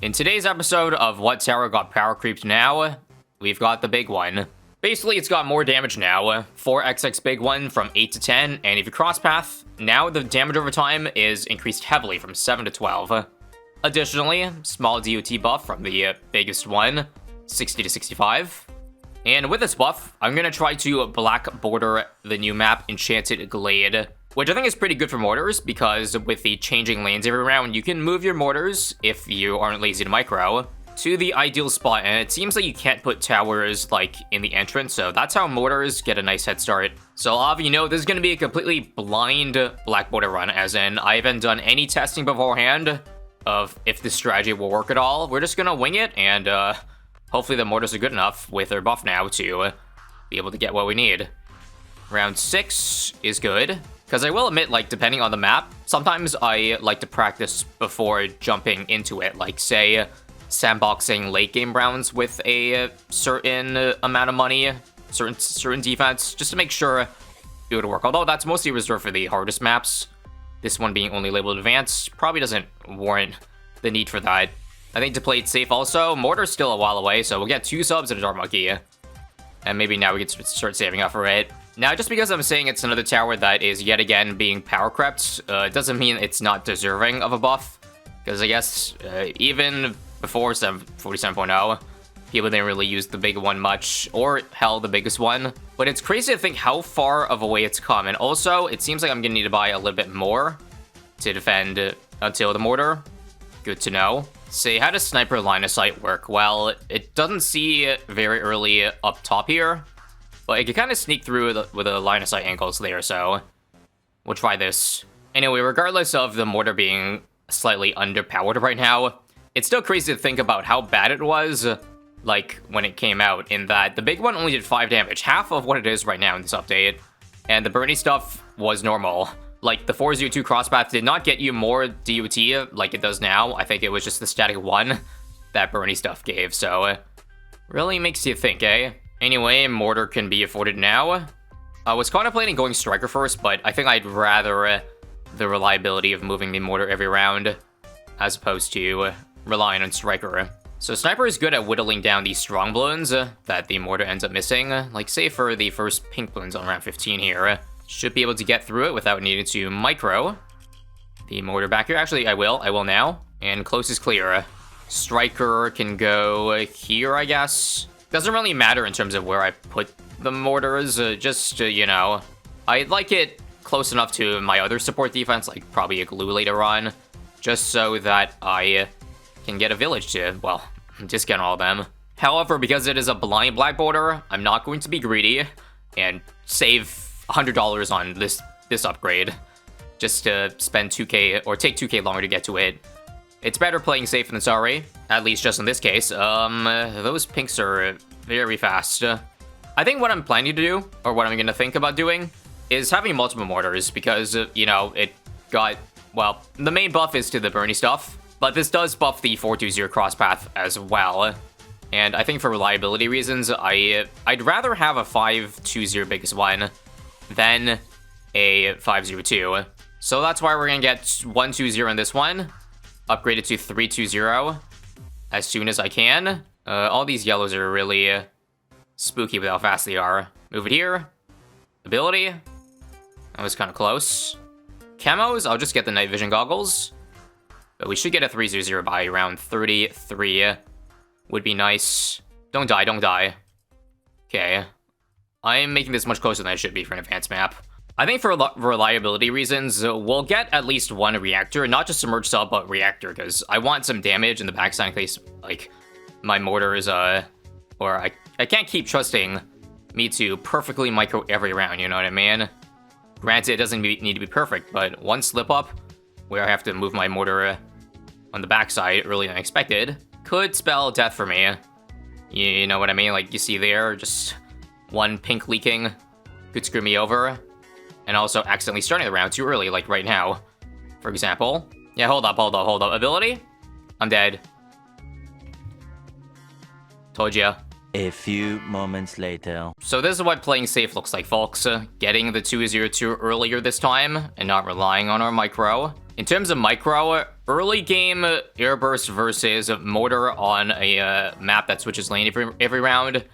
In today's episode of What Tower Got Power Creeped Now, we've got the big one. Basically, it's got more damage now. 4xx big one from 8 to 10, and if you cross path, now the damage over time is increased heavily from 7 to 12. Additionally, small DOT buff from the biggest one, 60 to 65. And with this buff, I'm gonna try to black border the new map Enchanted Glade, which I think is pretty good for mortars, because with the changing lanes every round, you can move your mortars, if you aren't lazy to micro, to the ideal spot, and it seems like you can't put towers, like, in the entrance, so that's how mortars get a nice head start. So I'll have you know, this is gonna be a completely blind black border run, as in, I haven't done any testing beforehand of if this strategy will work at all. We're just gonna wing it, and hopefully the mortars are good enough with their buff now to be able to get what we need. Round 6 is good, because I will admit, like, depending on the map, sometimes I like to practice before jumping into it, like, say, sandboxing late game rounds with a certain amount of money, certain defense, just to make sure it would work. Although that's mostly reserved for the hardest maps. This one being only labeled advanced probably doesn't warrant the need for that. I think to play it safe also, Mortar's still a while away, so we'll get 2 subs and a Dark Monkey. And maybe now we can start saving up for it. Now, just because I'm saying it's another tower that is yet again being power crept, doesn't mean it's not deserving of a buff. Because I guess even before 47.0, people didn't really use the big one much, or hell, the biggest one. But it's crazy to think how far of a way it's come. And also, it seems like I'm gonna need to buy a little bit more to defend until the mortar. Good to know. Say, how does sniper line of sight work? Well, it doesn't see very early up top here, but it can kind of sneak through with the line of sight angles there, so we'll try this. Anyway, regardless of the mortar being slightly underpowered right now, it's still crazy to think about how bad it was, like, when it came out, in that the big one only did 5 damage, half of what it is right now in this update, and the Bernie stuff was normal. Like, the 402 crosspath did not get you more DOT like it does now. I think it was just the static 1 that Bernie stuff gave, so really makes you think, eh? Anyway, Mortar can be afforded now. I was contemplating going Striker first, but I think I'd rather the reliability of moving the Mortar every round as opposed to relying on Striker. So Sniper is good at whittling down these strong balloons that the Mortar ends up missing. Like, say for the first pink balloons on round 15 here. Should be able to get through it without needing to micro the Mortar back here. Actually, I will now. And close is clear. Striker can go here, I guess. Doesn't really matter in terms of where I put the mortars, you know. I'd like it close enough to my other support defense, like probably a glue later on, just so that I can get a village to, well, discount all of them. However, because it is a blind black border, I'm not going to be greedy and save $100 on this upgrade just to spend 2k or take 2k longer to get to it. It's better playing safe than sorry, at least just in this case. Those pinks are very fast. I think what I'm planning to do, or what I'm gonna think about doing, is having multiple mortars, because, you know, it got, well, the main buff is to the Bernie stuff, but this does buff the 420 crosspath as well. And I think for reliability reasons, I'd rather have a 520 biggest one than a 502. So that's why we're gonna get 120 in this one, upgrade it to 320 as soon as I can. All these yellows are really spooky with how fast they are. Move it here. Ability. That was kind of close. Camos, I'll just get the night vision goggles. But we should get a 320 by around 33. Would be nice. Don't die, don't die. Okay. I'm making this much closer than I should be for an advanced map. I think for reliability reasons, we'll get at least 1 reactor, not just submerged sub, but reactor, because I want some damage in the backside in case, like, my mortars, or I can't keep trusting me to perfectly micro every round, you know what I mean? Granted, it doesn't need to be perfect, but one slip up where I have to move my mortar on the backside earlier than expected could spell death for me. You know what I mean? Like, you see there, just 1 pink leaking could screw me over. And also accidentally starting the round too early, like right now, for example. Yeah, hold up. Ability? I'm dead. Told ya. A few moments later. So this is what playing safe looks like, folks. Getting the 202 earlier this time, and not relying on our micro. In terms of micro, Early game Airburst versus Mortar on a map that switches lane every round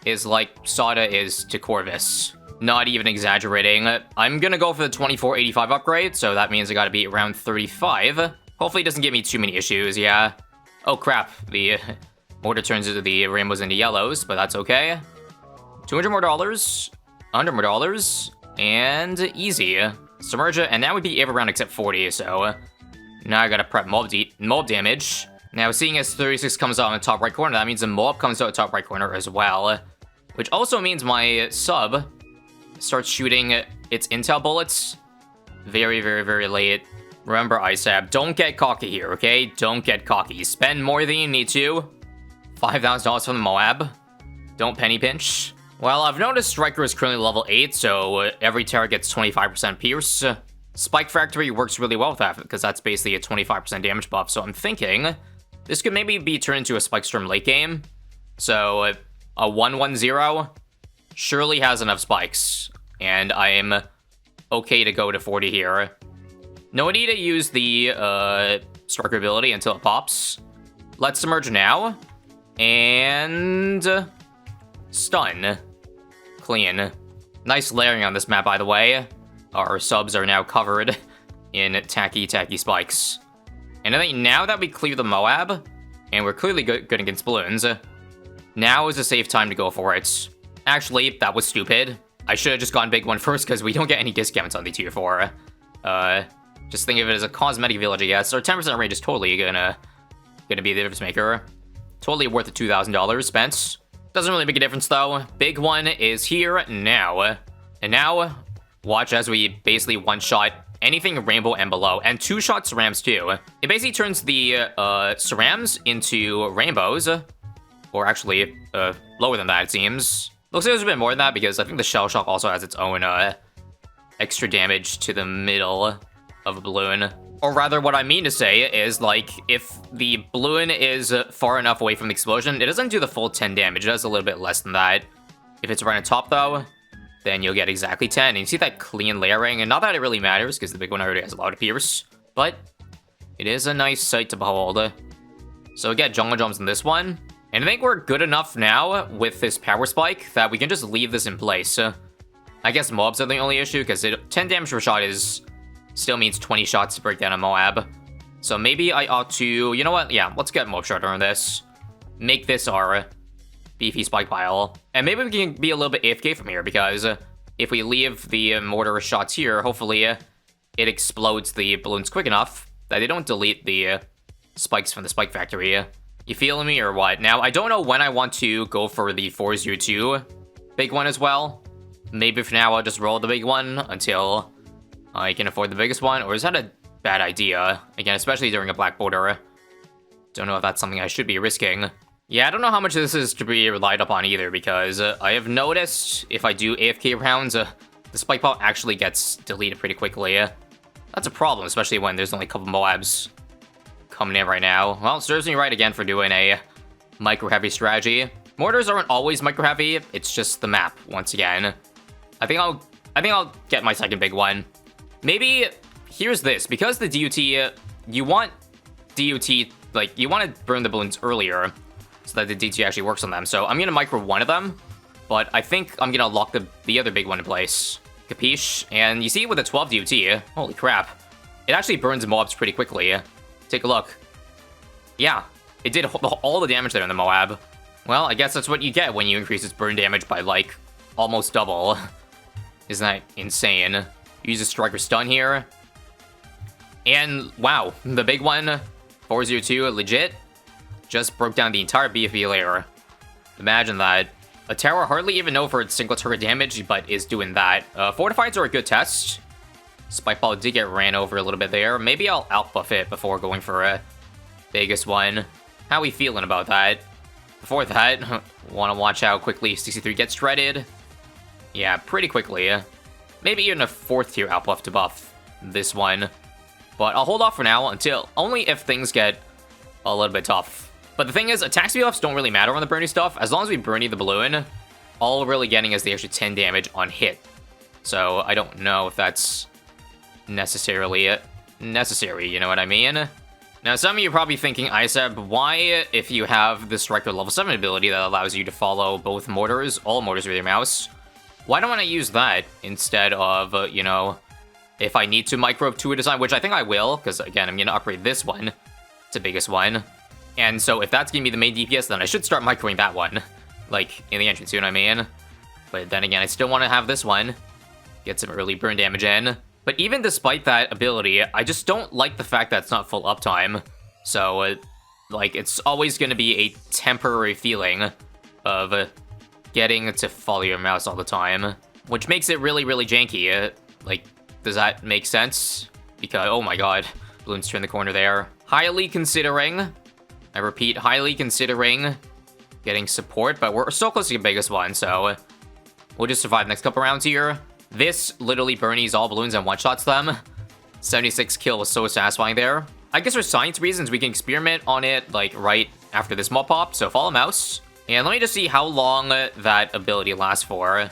is like Sada is to Corvus. Not even exaggerating. I'm gonna go for the 2485 upgrade, so that means I gotta be around 35. Hopefully it doesn't give me too many issues, yeah. Oh crap, the Mortar turns into the rainbows into yellows, but that's okay. $200 more, $100 more, and easy. Submerge it, and that would be every round except 40, so now I gotta prep mob damage. Now, seeing as 36 comes out in the top right corner, that means the Moab comes out in the top right corner as well. Which also means my sub starts shooting its intel bullets very, very, very late. Remember, ISAB, don't get cocky here, okay? Don't get cocky. Spend more than you need to. $5,000 from the Moab. Don't penny pinch. Well, I've noticed Striker is currently level 8, so every terror gets 25% pierce. Spike Factory works really well with that, because that's basically a 25% damage buff, so I'm thinking this could maybe be turned into a Spike Storm late game. So, a 1-1-0 surely has enough spikes, and I'm okay to go to 40 here. No need to use the Striker ability until it pops. Let's Submerge now, and stun. Clean. Nice layering on this map, by the way. Our subs are now covered in tacky spikes. And I think now that we clear the Moab, and we're clearly good against balloons, now is a safe time to go for it. Actually, that was stupid. I should have just gone big one first, because we don't get any discounts on the tier 4. Just think of it as a cosmetic village, I guess. Our 10% rate is totally gonna be the difference maker. Totally worth the $2,000 spent. Doesn't really make a difference, though. Big one is here now. And now, watch as we basically one-shot anything rainbow and below, and two-shot cerams too. It basically turns the cerams into rainbows, or actually lower than that, it seems. Looks like there's a bit more than that, because I think the shell shock also has its own extra damage to the middle of a balloon. Or rather, what I mean to say is, like, if the balloon is far enough away from the explosion, it doesn't do the full 10 damage, it does a little bit less than that. If it's right on top, though, then you'll get exactly 10. And you see that clean layering, and not that it really matters, because the big one already has a lot of pierce, but it is a nice sight to behold. So we get jungle jumps in this one, and I think we're good enough now with this power spike that we can just leave this in place. I guess mobs are the only issue, because 10 damage per shot still means 20 shots to break down a Moab. So maybe I ought to, you know what? Yeah, let's get Mob Shredder on this. Make this our beefy spike pile. And maybe we can be a little bit AFK from here, because if we leave the mortar shots here, hopefully it explodes the balloons quick enough that they don't delete the spikes from the Spike Factory. You feeling me or what? Now, I don't know when I want to go for the 402 big one as well. Maybe for now I'll just roll the big one until I can afford the biggest one, or is that a bad idea? Again, especially during a black border. Don't know if that's something I should be risking. Yeah, I don't know how much this is to be relied upon either, because I have noticed if I do AFK rounds, the spike pop actually gets deleted pretty quickly. That's a problem, especially when there's only a couple Moabs coming in right now. Well, it serves me right again for doing a micro-heavy strategy. Mortars aren't always micro-heavy, it's just the map, once again. I think I'll get my second big one. Maybe, here's this, because the DUT, you want like, you want to burn the balloons earlier, so that the DT actually works on them. So I'm gonna micro one of them, but I think I'm gonna lock the other big one in place. Capiche? And you see with the 12 DUT, holy crap, it actually burns mobs pretty quickly. Take a look. Yeah, it did all the damage there in the Moab. Well, I guess that's what you get when you increase its burn damage by, like, almost double. Isn't that insane? Use a Striker stun here. And, wow, the big one, 402, legit, just broke down the entire BFB layer. Imagine that. A tower hardly even know for its single target damage, but is doing that. Fortifieds are a good test. Spikeball did get ran over a little bit there. Maybe I'll outbuff it before going for a biggest one. How we feeling about that? Before that, want to watch how quickly 63 gets shredded. Yeah, pretty quickly. Maybe even a 4th tier outbuff to buff this one. But I'll hold off for now until only if things get a little bit tough. But the thing is, attack speed buffs don't really matter on the Bernie stuff. As long as we Bernie the balloon, all we're really getting is the extra 10 damage on hit. So I don't know if that's necessarily necessary, you know what I mean? Now, some of you are probably thinking, ISAB, why, if you have this Striker level 7 ability that allows you to follow both mortars, all mortars with your mouse, why don't I use that instead of, you know, if I need to micro to a design, which I think I will, because, again, I'm going to upgrade this one to biggest one. And so if that's going to be the main DPS, then I should start microing that one, like, in the entrance, you know what I mean? But then again, I still want to have this one, get some early burn damage in. But even despite that ability, I just don't like the fact that it's not full uptime. So, like, it's always going to be a temporary feeling of getting to follow your mouse all the time, which makes it really, really janky. Like, does that make sense? Because, oh my god, Bloons turned the corner there. Highly considering, I repeat, highly considering getting support, but we're so close to the biggest one, so we'll just survive the next couple rounds here. This literally burnies all balloons and one-shots them. 76 kill was so satisfying there. I guess for science reasons, we can experiment on it, like, right after this mob pop, so follow mouse. And let me just see how long that ability lasts for.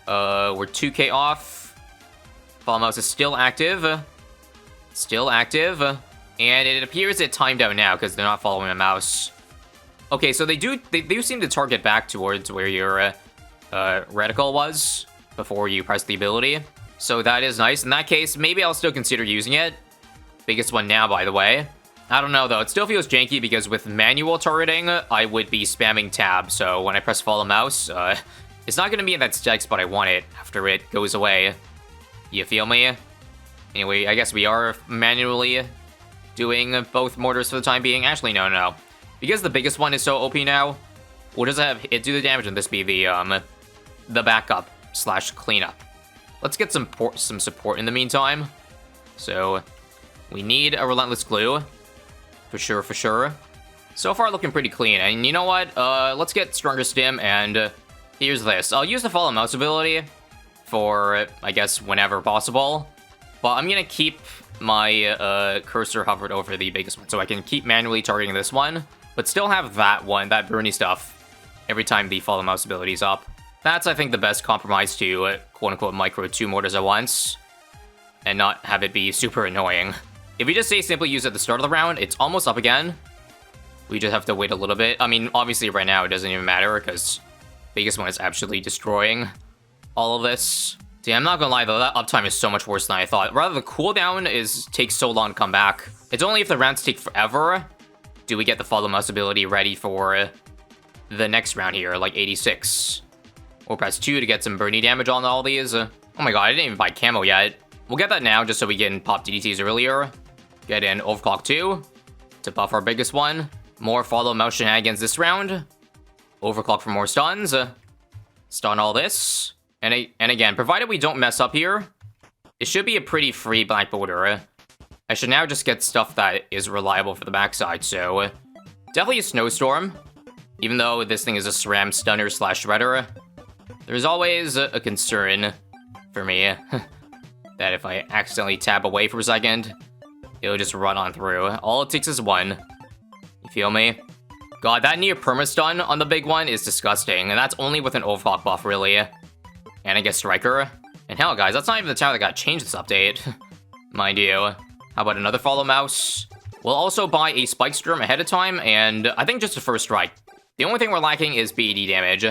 We're 2k off. Follow mouse is still active. Still active. And it appears it timed out now, because they're not following a mouse. Okay, so they do seem to target back towards where your reticle was before you press the ability. So that is nice. In that case, maybe I'll still consider using it. Biggest one now, by the way. I don't know, though. It still feels janky because with manual targeting, I would be spamming tab. So when I press follow mouse, it's not going to be in that stack spot I want it after it goes away. You feel me? Anyway, I guess we are manually doing both mortars for the time being. Actually, no. Because the biggest one is so OP now, what does it do the damage? And this be the backup / cleanup. Let's get some support in the meantime. So we need a relentless glue. For sure. So far looking pretty clean. And you know what? Let's get stronger stim, and here's this. I'll use the follow mouse ability for, I guess, whenever possible. But I'm gonna keep my cursor hovered over the biggest one, so I can keep manually targeting this one, but still have that one, that burny stuff, every time the follow mouse ability is up. That's, I think, the best compromise to, quote-unquote, micro 2 mortars at once, and not have it be super annoying. If we just say simply use at the start of the round, it's almost up again. We just have to wait a little bit. I mean, obviously right now it doesn't even matter, because biggest one is absolutely destroying all of this. See, I'm not gonna lie though, that uptime is so much worse than I thought. Rather, the cooldown takes so long to come back. It's only if the rounds take forever do we get the follow mouse ability ready for the next round here, like 86. Or press 2 to get some burny damage on all these. Oh my god, I didn't even buy camo yet. We'll get that now just so we can pop DDTs earlier. Get in overclock 2 to buff our biggest one. More follow mouse shenanigans this round. Overclock for more stuns. Stun all this. And again, provided we don't mess up here, it should be a pretty free black border. I should now just get stuff that is reliable for the backside, so definitely a snowstorm. Even though this thing is a SRAM stunner / shredder, there's always a concern for me that if I accidentally tab away for a second, it'll just run on through. All it takes is one. You feel me? God, that near perma-stun on the big one is disgusting, and that's only with an overclock buff, really. And I guess Striker. And hell, guys, that's not even the tower that got changed this update. Mind you. How about another follow mouse? We'll also buy a Spike Storm ahead of time, and I think just a first strike. The only thing we're lacking is BED damage.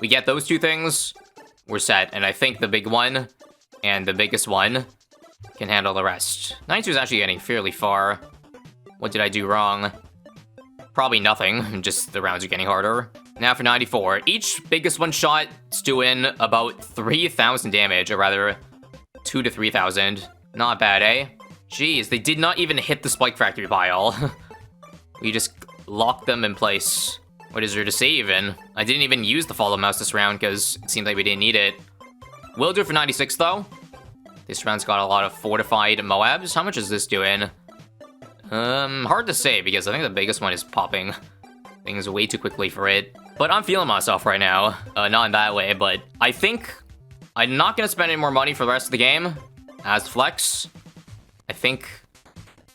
We get those two things, we're set. And I think the big one and the biggest one can handle the rest. 92 is actually getting fairly far. What did I do wrong? Probably nothing, just the rounds are getting harder. Now for 94. Each biggest one shot is doing about 3,000 damage, or rather 2 to 3,000. Not bad, eh? Jeez, they did not even hit the Spike Factory pile. We just locked them in place. What is there to say even? I didn't even use the follow mouse this round because it seemed like we didn't need it. Will do it for 96 though. This round's got a lot of fortified Moabs. How much is this doing? Hard to say because I think the biggest one is popping things way too quickly for it. But I'm feeling myself right now. Not in that way, but I think I'm not gonna spend any more money for the rest of the game as flex. I think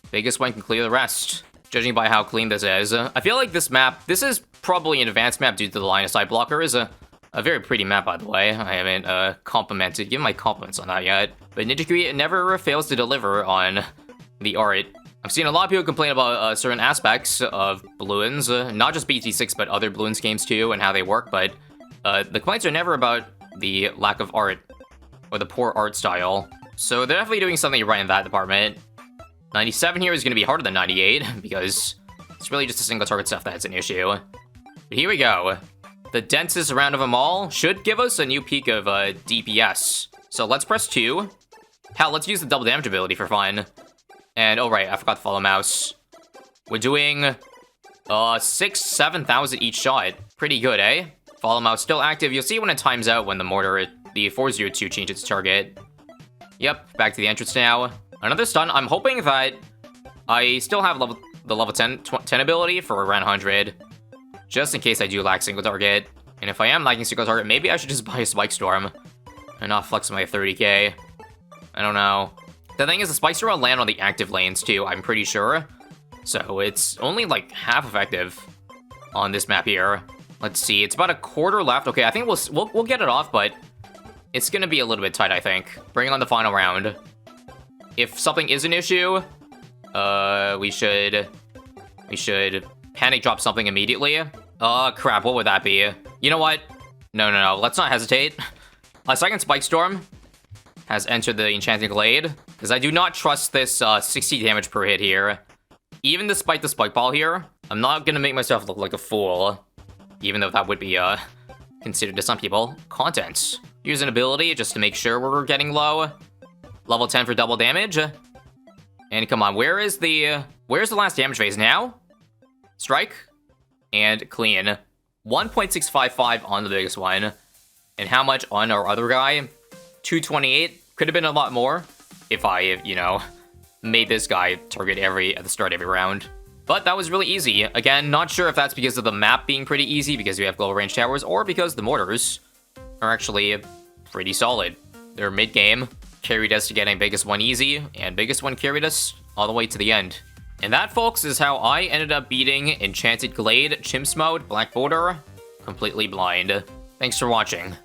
biggest one can clear the rest, judging by how clean this is. I feel like this map, this is probably an advanced map due to the line of sight blocker. Is a very pretty map, by the way. I haven't given my compliments on that yet. But Ninja Create never fails to deliver on the art I've seen a lot of people complain about certain aspects of Bloons, not just BT6, but other Bloons games too, and how they work, but the complaints are never about the lack of art, or the poor art style. So they're definitely doing something right in that department. 97 here is going to be harder than 98, because it's really just a single target stuff that's an issue. But here we go. The densest round of them all should give us a new peak of DPS. So let's press 2. Hell, let's use the double damage ability for fun. And, oh right, I forgot to follow mouse. We're doing 7,000 each shot. Pretty good, eh? Follow mouse still active. You'll see when it times out when the mortar, the 402 changes its target. Yep, back to the entrance now. Another stun. I'm hoping that I still have the level 10 ability for around 100. Just in case I do lack single target. And if I am lacking single target, maybe I should just buy a Spike Storm. And not flex my 30k. I don't know. The thing is, the Spike Storm will land on the active lanes too, I'm pretty sure. So it's only like half effective on this map here. Let's see, it's about a quarter left. Okay, I think we'll get it off, but it's gonna be a little bit tight, I think. Bring on the final round. If something is an issue, we should panic drop something immediately. Crap, what would that be? You know what? No, let's not hesitate. A second Spike Storm has entered the Enchanting Glade, because I do not trust this 60 damage per hit here. Even despite the Spike Ball here, I'm not gonna make myself look like a fool, even though that would be considered to some people content. Use an ability just to make sure we're getting low. Level 10 for double damage. And come on, where's the last damage phase now? Strike and clean. 1.655 on the biggest one. And how much on our other guy? 228. Could have been a lot more if I, you know, made this guy target at the start of every round. But that was really easy. Again, not sure if that's because of the map being pretty easy because we have global range towers, or because the mortars are actually pretty solid. They're mid-game, carried us to getting biggest one easy, and biggest one carried us all the way to the end. And that, folks, is how I ended up beating Enchanted Glade, Chimps Mode, Black Border, completely blind. Thanks for watching.